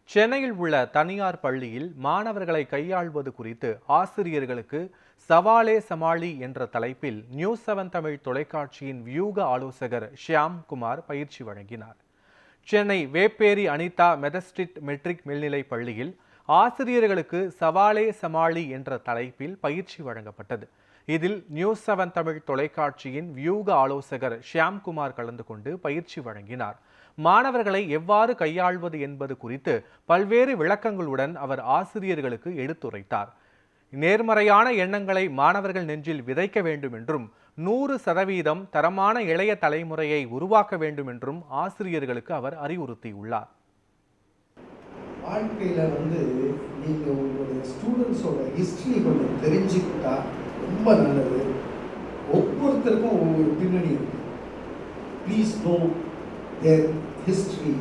சென்னையில் உள்ள தனியார் பள்ளியில் மாணவர்களை கையாள்வது குறித்து ஆசிரியர்களுக்கு சவாலே சமாளி என்ற தலைப்பில் நியூஸ் 7 தமிழ் தொலைக்காட்சியின் வியூக ஆலோசகர் ஷியாம் குமார் பயிற்சி வழங்கினார். சென்னை வேப்பேரி அனிதா மெதஸ்டிட் மெட்ரிக் மேல்நிலைப் பள்ளியில் ஆசிரியர்களுக்கு சவாலே சமாளி என்ற தலைப்பில் பயிற்சி வழங்கப்பட்டது. இதில் நியூஸ் 7 தமிழ் தொலைக்காட்சியின் வியூக ஆலோசகர் ஷியாம் குமார் கலந்து கொண்டு பயிற்சி வழங்கினார். மாணவர்களை எவ்வாறு கையாள்வது என்பது குறித்து பல்வேறு விளக்கங்களுடன் அவர் ஆசிரியர்களுக்கு எடுத்துரைத்தார். நேர்மறையான எண்ணங்களை மாணவர்கள் நெஞ்சில் விதைக்க வேண்டும் என்றும் 100% தரமான இளைய தலைமுறையை உருவாக்க வேண்டும் என்றும் ஆசிரியர்களுக்கு அவர் அறிவுறுத்தியுள்ளார். வாழ்க்கையில் நீங்கள் உங்களுடைய ஸ்டூடெண்ட்ஸோட ஹிஸ்ட்ரி கொஞ்சம் தெரிஞ்சுக்கிட்டா ரொம்ப நல்லது. ஒவ்வொருத்தருக்கும் ஒவ்வொரு பின்னணி இருக்கு. Please know their history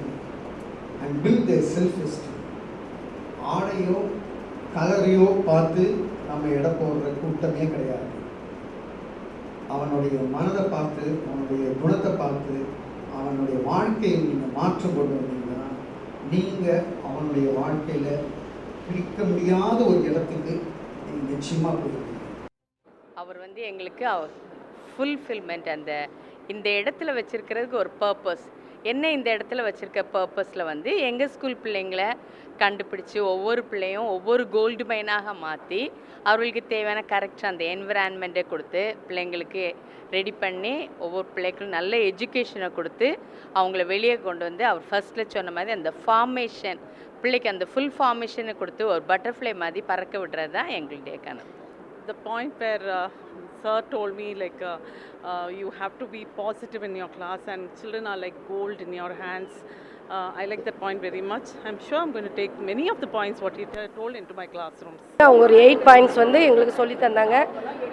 and build their self-esteem. ஆடையோ கலரையோ பார்த்து நம்ம எடை போடுற கூட்டமே கிடையாது. அவனுடைய மனதை பார்த்து, அவனுடைய குணத்தை பார்த்து, அவனுடைய வாழ்க்கையை நீங்கள் மாற்றம் கொண்டு வந்தீங்கன்னா நீங்கள் அவனுடைய வாழ்க்கையில் பிடிக்க முடியாத ஒரு இடத்துக்கு நீங்கள் நிச்சயமாக போயிருக்கீங்க. அவர் எங்களுக்கு ஃபுல்ஃபில்மெண்ட் இந்த இடத்துல வச்சிருக்கிறதுக்கு ஒரு பர்பஸ் என்ன, இந்த இடத்துல வச்சுருக்க பர்பஸில் எங்கள் ஸ்கூல் பிள்ளைங்களை கண்டுபிடிச்சி ஒவ்வொரு பிள்ளையும் ஒவ்வொரு கோல்டு மைனாக மாற்றி அவர்களுக்கு தேவையான கரெக்டாக அந்த என்விரான்மெண்ட்டை கொடுத்து பிள்ளைங்களுக்கு ரெடி பண்ணி ஒவ்வொரு பிள்ளைக்கும் நல்ல எஜுகேஷனை கொடுத்து அவங்கள வெளியே கொண்டு வந்து அவர் ஃபர்ஸ்ட்டில் சொன்ன மாதிரி அந்த ஃபார்மேஷன் பிள்ளைக்கு அந்த ஃபுல் ஃபார்மேஷனை கொடுத்து ஒரு பட்டர்ஃப்ளை மாதிரி பறக்க விடுறது தான் எங்களுடைய கனவு. The point where sir told me you have to be positive in your class and children are like gold in your hands. I like that point very much. I'm sure I'm going to take many of the points what he told into my classrooms. அவங்க ஒரு 8 points எங்களுக்கு சொல்லி தந்தாங்க.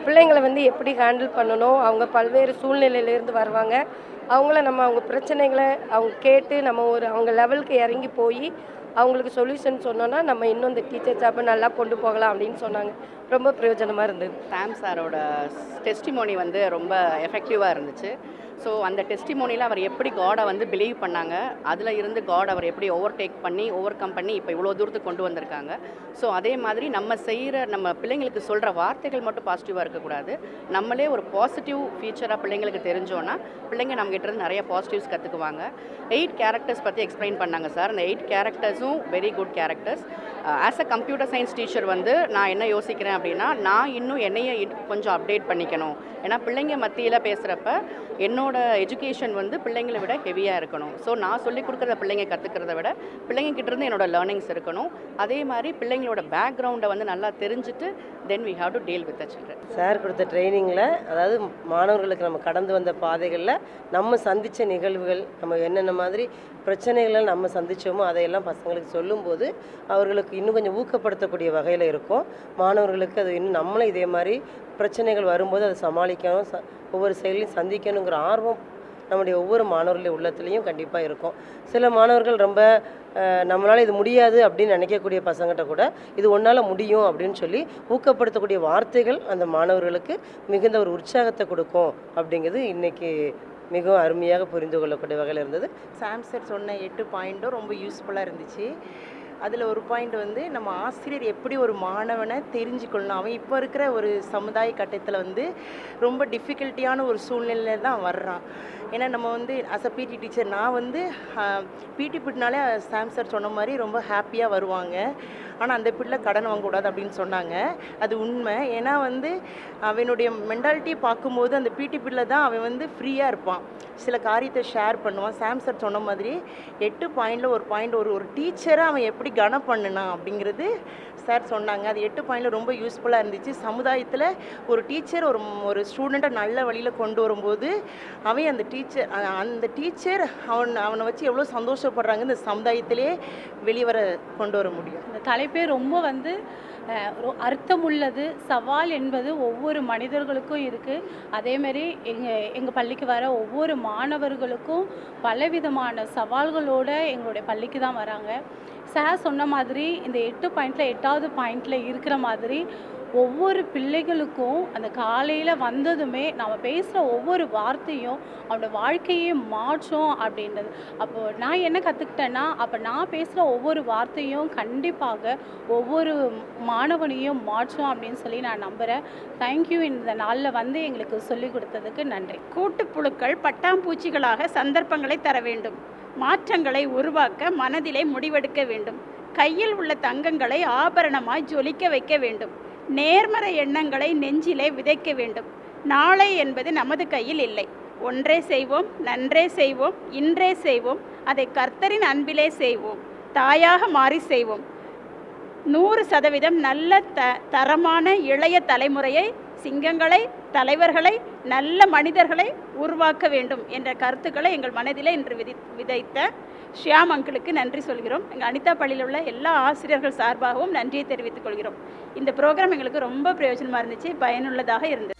பிள்ளைங்களை எப்படி handle பண்ணணும், அவங்க பல்வேறு சூழ்நிலையிலேருந்து வருவாங்க, அவங்க பிரச்சனைகளை அவங்க கேட்டு நம்ம அவங்க லெவலுக்கு இறங்கி போய் அவங்களுக்கு சொல்யூஷன் சொன்னோன்னா நம்ம இன்னும் இந்த டீச்சர் ஜாப்பை நல்லா கொண்டு போகலாம் அப்படின்னு சொன்னாங்க. ரொம்ப பிரயோஜனமாக இருந்தது. சாம் சாரோட டெஸ்டிமோனி ரொம்ப எஃபெக்டிவாக இருந்துச்சு. ஸோ அந்த டெஸ்டிமோனியில் அவர் எப்படி காடை பிலீவ் பண்ணாங்க, அதில் இருந்து காட் அவர் எப்படி ஓவர் கம் பண்ணி இப்போ இவ்வளோ தூரத்துக்கு கொண்டு வந்திருக்காங்க. ஸோ அதே மாதிரி நம்ம பிள்ளைங்களுக்கு சொல்கிற வார்த்தைகள் மட்டும் பாசிட்டிவாக இருக்கக்கூடாது. நம்மளே ஒரு பாசிட்டிவ் ஃபீச்சராக பிள்ளைங்களுக்கு தெரிஞ்சோன்னா பிள்ளைங்க நம்மகிட்ட இருந்து நிறைய பாசிட்டிவ்ஸ் கற்றுக்குவாங்க. 8 கேரக்டர்ஸ் பற்றி எக்ஸ்பிளைன் பண்ணாங்க சார். அந்த 8 கேரக்டர்ஸும் very good characters. As a computer science teacher நான் என்ன யோசிக்கிறேன் அப்படின்னா, நான் இன்னும் என்னையை கொஞ்சம் அப்டேட் பண்ணிக்கணும். ஏன்னா பிள்ளைங்க மத்தியில் பேசுகிறப்ப என்னோட எஜுகேஷன் பிள்ளைங்களை விட ஹெவியாக இருக்கணும். ஸோ நான் சொல்லிக் கொடுக்குறத பிள்ளைங்க கற்றுக்கிறத விட பிள்ளைங்கக்கிட்டேருந்து என்னோட லேர்னிங்ஸ் இருக்கணும். அதே மாதிரி பிள்ளைங்களோட பேக்ரவுண்டை நல்லா தெரிஞ்சுட்டு then we have to deal with the children. Sir கொடுத்த ட்ரைனிங்கில், அதாவது மாணவர்களுக்கு நம்ம கடந்து வந்த பாதைகளில் நம்ம சந்தித்த நிகழ்வுகள், நம்ம என்னென்ன மாதிரி பிரச்சனைகளை நம்ம சந்தித்தோமோ அதையெல்லாம் பசங்களுக்கு சொல்லும்போது அவர்களுக்கு இன்னும் கொஞ்சம் ஊக்கப்படுத்தக்கூடிய வகையில் இருக்கும். மாணவர்களுக்கு அது இன்னும் நம்மளும் இதே மாதிரி பிரச்சனைகள் வரும்போது அதை சமாளிக்கணும், ஒவ்வொரு செயலையும் சந்திக்கணுங்கிற ஆர்வம் நம்முடைய ஒவ்வொரு மாணவர்களுடைய உள்ளத்துலேயும் கண்டிப்பாக இருக்கும். சில மாணவர்கள் ரொம்ப நம்மளால் இது முடியாது அப்படின்னு நினைக்கக்கூடிய பசங்கிட்ட கூட இது ஒன்றால் முடியும் அப்படின்னு சொல்லி ஊக்கப்படுத்தக்கூடிய வார்த்தைகள் அந்த மாணவர்களுக்கு மிகுந்த ஒரு உற்சாகத்தை கொடுக்கும். அப்படிங்கிறது இன்றைக்கி மிகவும் அருமையாக புரிந்து கொள்ளக்கூடிய வகையில் இருந்தது. சாம் சார் சொன்ன 8 பாயிண்ட்டும் ரொம்ப யூஸ்ஃபுல்லாக இருந்துச்சு. அதில் ஒரு பாயிண்ட் நம்ம ஆசிரியர் எப்படி ஒரு மாணவனை தெரிஞ்சுக்கொள்ளணும். அவன் இப்போ இருக்கிற ஒரு சமுதாய கட்டத்தில் ரொம்ப டிஃபிகல்ட்டியான ஒரு சூழ்நிலையில் தான் வர்றான். ஏன்னா நம்ம அஸ் அ பிடி டீச்சர் நான் பிடி பிட்னாலே சாம் சார் சொன்ன மாதிரி ரொம்ப ஹாப்பியாக வருவாங்க. ஆனால் அந்த பிள்ளை கடன் வாங்கக்கூடாது அப்படின்னு சொன்னாங்க. அது உண்மை. ஏன்னா அவனுடைய மென்டாலிட்டி பார்க்கும்போது அந்த பிடி பிள்ளை தான் அவன் ஃப்ரீயாக இருப்பான், சில காரியத்தை ஷேர் பண்ணுவான். சாம் சார் சொன்ன மாதிரி 8 பாயிண்டில் ஒரு பாயிண்ட் ஒரு டீச்சரை அவன் எப்படி கனம் பண்ணுனா அப்படிங்கிறது சார் சொன்னாங்க. அது 8 பாயிண்டில் ரொம்ப யூஸ்ஃபுல்லாக இருந்துச்சு. சமுதாயத்தில் ஒரு டீச்சர் ஒரு ஸ்டூடெண்ட்டை நல்ல வழியில் கொண்டு வரும்போது அவன் அந்த டீச்சர் அவனை வச்சு எவ்வளோ சந்தோஷப்படுறாங்க இந்த சமுதாயத்திலே வெளிவர கொண்டு வர முடியும். இந்த தலைப்பே ரொம்ப அர்த்தமுள்ளது. சவால் என்பது ஒவ்வொரு மனிதர்களுக்கும் இருக்குது. அதேமாரி எங்கள் பள்ளிக்கு வர ஒவ்வொரு மாணவர்களுக்கும் பலவிதமான சவால்களோடு எங்களுடைய பள்ளிக்கு தான் வராங்க. சார் சொன்ன மாதிரி இந்த 8 பாயிண்டில் 8வது பாயிண்டில் இருக்கிற மாதிரி ஒவ்வொரு பிள்ளைகளுக்கும் அந்த காலையில் வந்ததுமே நம்ம பேசுகிற ஒவ்வொரு வார்த்தையும் அவனோட வாழ்க்கையே மாற்றும் அப்படின்றது. அப்போது நான் என்ன கற்றுக்கிட்டேன்னா, அப்போ நான் பேசுகிற ஒவ்வொரு வார்த்தையும் கண்டிப்பாக ஒவ்வொரு மாணவனையும் மாற்றும் அப்படின்னு சொல்லி நான் நம்புகிறேன். தேங்க்யூ, இந்த நாளில் வந்து எங்களுக்கு சொல்லிக் கொடுத்ததுக்கு நன்றி. கூட்டுப்புழுக்கள் பட்டாம்பூச்சிகளாக சந்தர்ப்பங்களை தர வேண்டும். மாற்றங்களை உருவாக்க மனதிலே முடிவெடுக்க வேண்டும். கையில் உள்ள தங்கங்களை ஆபரணமாய் ஜொலிக்க வைக்க வேண்டும். நேர்மறை எண்ணங்களை நெஞ்சிலே விதைக்க வேண்டும். நாளை என்பது நமது கையில் இல்லை. ஒன்றே செய்வோம், நன்றே செய்வோம், இன்றே செய்வோம், அதை கர்த்தரின் அன்பிலே செய்வோம். தாயாக மாறி செய்வோம். 100% நல்ல தரமான இளைய தலைமுறையை, சிங்கங்களை, தலைவர்களை, நல்ல மனிதர்களை உருவாக்க வேண்டும் என்ற கருத்துக்களை எங்கள் மனதிலே இன்று விதைத்த ஷியாம் அங்கிளுக்கு நன்றி சொல்கிறோம். எங்கள் அனிதா பள்ளியில் உள்ள எல்லா ஆசிரியர்கள் சார்பாகவும் நன்றியை தெரிவித்துக் கொள்கிறோம். இந்த ப்ரோக்ராம் எங்களுக்கு ரொம்ப பிரயோஜனமாக இருந்துச்சு, பயனுள்ளதாக இருந்தது.